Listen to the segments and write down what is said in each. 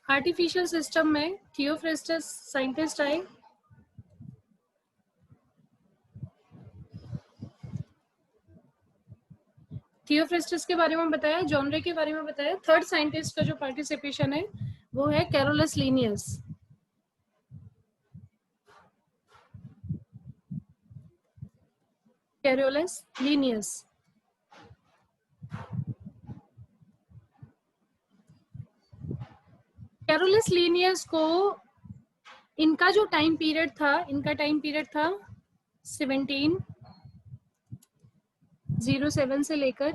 Artificial system में Theophrastus scientist आए। Theophrastus के बारे में बताया, जॉनरे के बारे में बताया। थर्ड साइंटिस्ट का जो पार्टिसिपेशन है वो है Carolus Linnaeus. Carolus Linnaeus. Carolus Linnaeus को इनका जो टाइम पीरियड था, इनका टाइम पीरियड था 1707 से लेकर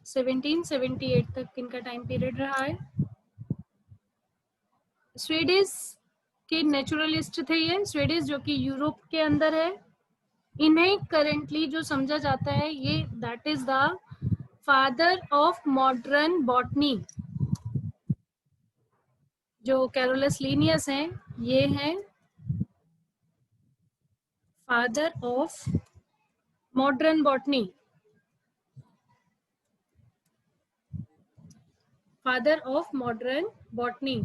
1778 तक इनका टाइम पीरियड रहा है। स्वीडिश के नेचुरलिस्ट थे ये, स्वीडिश जो कि यूरोप के अंदर है। इन्हें करेंटली जो समझा जाता है ये that is the father of modern botany. जो कैरोलस लीनियस हैं ये हैं father of modern botany, father of modern botany.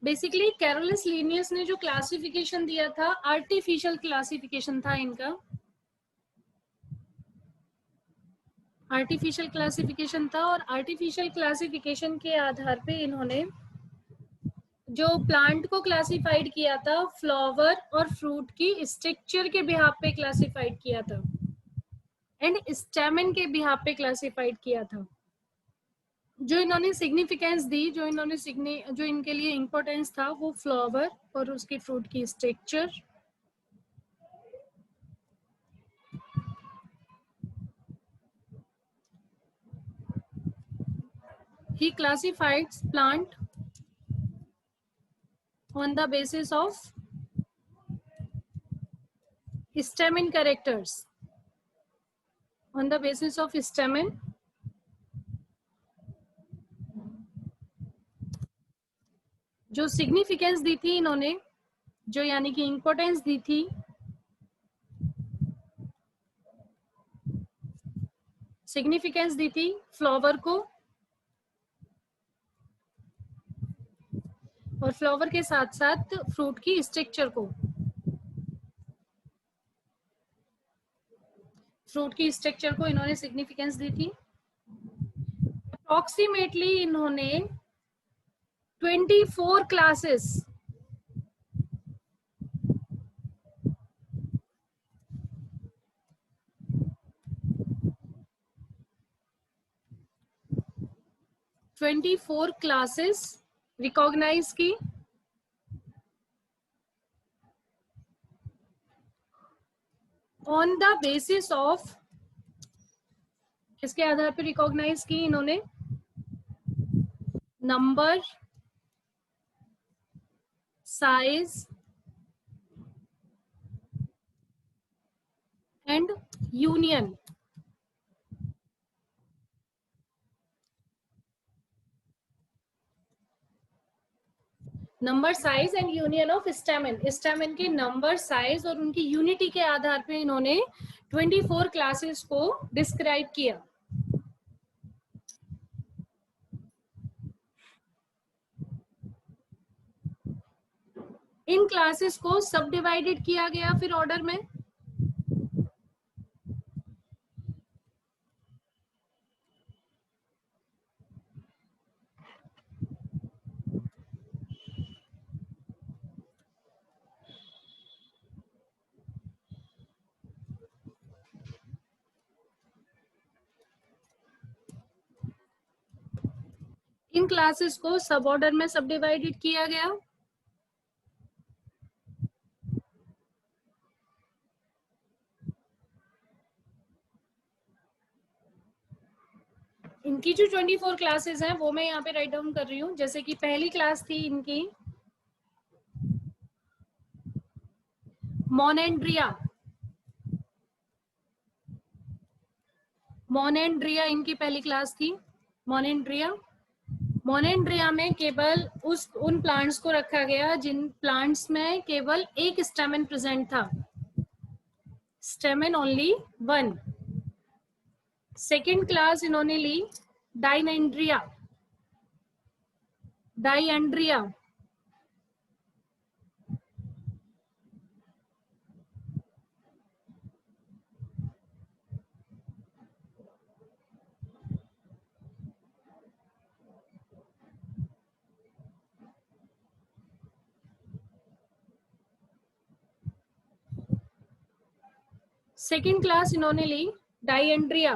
Basically Carolus Linnaeus ने जो क्लासिफिकेशन दिया था, आर्टिफिशियल क्लासिफिकेशन था इनका, आर्टिफिशियल क्लासिफिकेशन था। और आर्टिफिशियल क्लासिफिकेशन के आधार पे इन्होंने जो प्लांट को क्लासिफाइड किया था, फ्लावर और फ्रूट की स्ट्रक्चर के बिहाफ पे क्लासिफाइड किया था एंड स्टेमन के बिहाफ पे क्लासिफाइड किया था। जो इन्होंने सिग्निफिकेंस दी, जो इनके लिए इंपॉर्टेंस था, वो फ्लावर और उसकी फ्रूट की structure. He classified plant on the basis of stamen characters, on the basis of stamen। जो सिग्निफिकेंस दी थी इन्होंने, जो यानी कि इंपॉर्टेंस दी थी, सिग्निफिकेंस दी थी फ्लावर को, और फ्लावर के साथ साथ फ्रूट की स्ट्रक्चर को, फ्रूट की स्ट्रक्चर को इन्होंने सिग्निफिकेंस दी थी। अप्रोक्सीमेटली इन्होंने 24 क्लासेस, 24 क्लासेस रिकॉग्नाइज की ऑन द बेसिस ऑफ, किसके आधार पर रिकॉग्नाइज की इन्होंने? Number, size and union. Number, size and union of स्टेमन। स्टेमन के नंबर, साइज और उनकी यूनिटी के आधार पे इन्होंने 24 क्लासेस को डिस्क्राइब किया। इन क्लासेस को सब डिवाइडेड किया गया फिर ऑर्डर में। इन क्लासेस को सब ऑर्डर में सब डिवाइडेड किया गया। इनकी जो 24 क्लासेस हैं वो मैं यहाँ पे राइट डाउन कर रही हूँ। जैसे कि पहली क्लास थी इनकी मोनेंड्रिया। मोनेंड्रिया इनकी पहली क्लास थी, मोनेंड्रिया। मोनेंड्रिया में केवल उन प्लांट्स को रखा गया जिन प्लांट्स में केवल एक स्टेमन प्रेजेंट था, स्टेमन ओनली वन। सेकेंड क्लास इन्होंने ली डाइनेंड्रिया, डाइएंड्रिया। सेकेंड क्लास इन्होंने ली डाइएंड्रिया।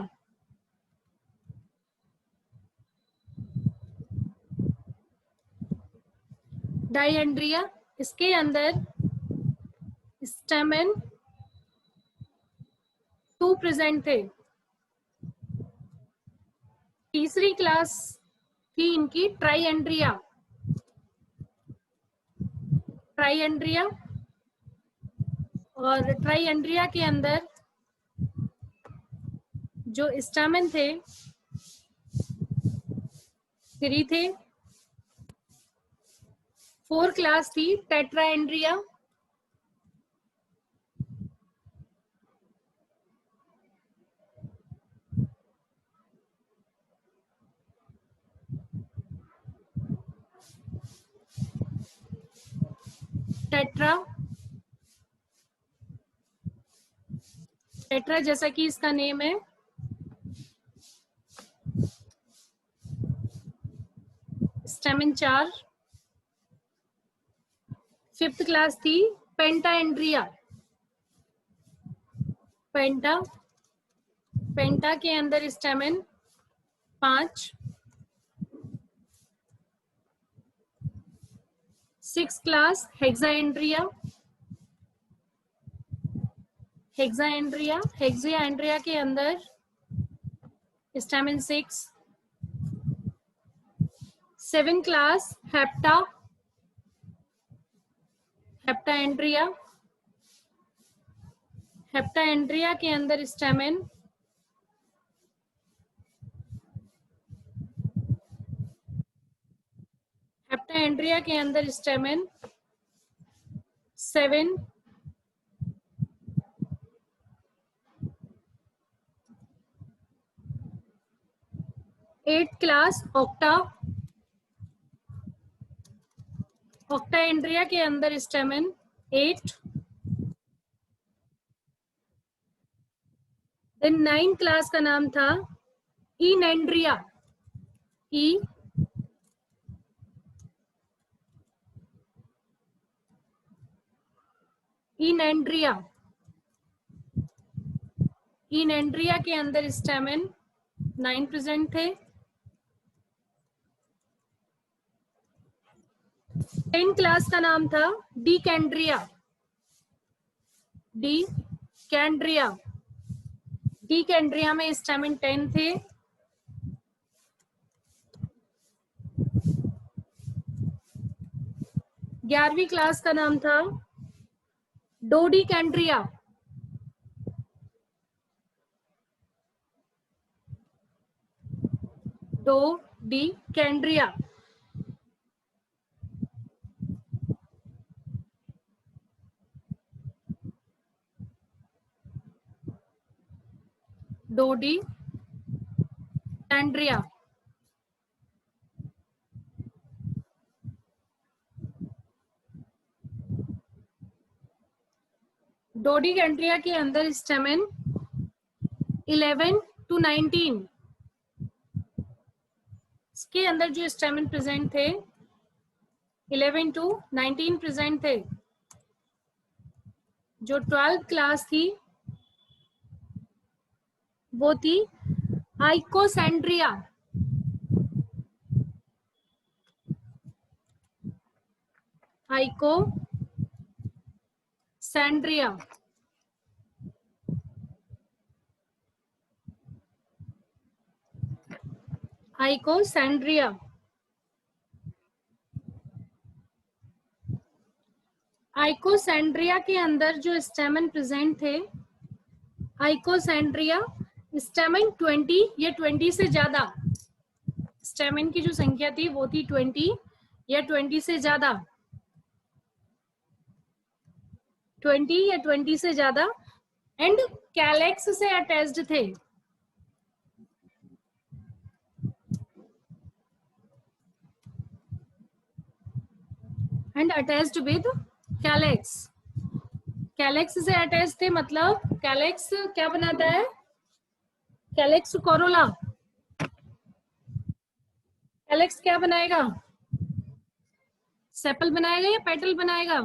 डाइएंड्रिया, इसके अंदर स्टेमन 2 प्रेजेंट थे। तीसरी क्लास थी इनकी ट्राइएंड्रिया। ट्राइएंड्रिया, और ट्राइएंड्रिया के अंदर जो स्टेमन थे 3 थे। 4 क्लास थी टेट्राएंड्रिया। टेट्रा, टेट्रा जैसा कि इसका नेम है, स्टेमन 4। 5th क्लास थी पेंटाएंड्रिया। पेंटा, पेंटा के अंदर स्टेमन 5। 6th class हेक्साएंड्रिया। हेक्साएंड्रिया, हेक्साएंड्रिया के अंदर स्टेमन 6। 7th class hepta, हेप्टाएंड्रिया। हेप्टाएंड्रिया के अंदर स्टेमन 7। 8th क्लास ऑक्टा, ऑक्टाएंड्रिया के अंदर स्टेमन 8। देन 9th क्लास का नाम था इनेंड्रिया। इनेंड्रिया, इनेंड्रिया के अंदर स्टेमन 9 प्रेजेंट थे। 10th क्लास का नाम था डीकैंड्रिया। डीकैंड्रिया, डीकैंड्रिया में स्टेमन 10 थे। 11वीं क्लास का नाम था डोडीकैंड्रिया। डोडीकैंड्रिया, डोडीकैंड्रिया। डोडीकैंड्रिया के अंदर स्टेमन 11 to 19, इसके अंदर जो स्टेमन प्रेजेंट थे 11 to 19 प्रेजेंट थे। जो 12th क्लास थी वो थी आइकोसेंड्रिया। आइकोसेंड्रिया, आइकोसेंड्रिया। आइकोसेंड्रिया के अंदर जो स्टेमन प्रेजेंट थे, आइकोसेंड्रिया स्टेमन 20 या 20 से ज्यादा स्टेमिन की जो संख्या थी वो थी 20 या 20 से ज्यादा, 20 या 20 से ज्यादा, एंड कैलेक्स से अटैच्ड थे। And attached with calyx, calyx से अटैच थे, मतलब कैलेक्स क्या बनाता है, कैलेक्स कोरोला, कैलेक्स क्या बनाएगा, सेपल बनाएगा या पेटल बनाएगा,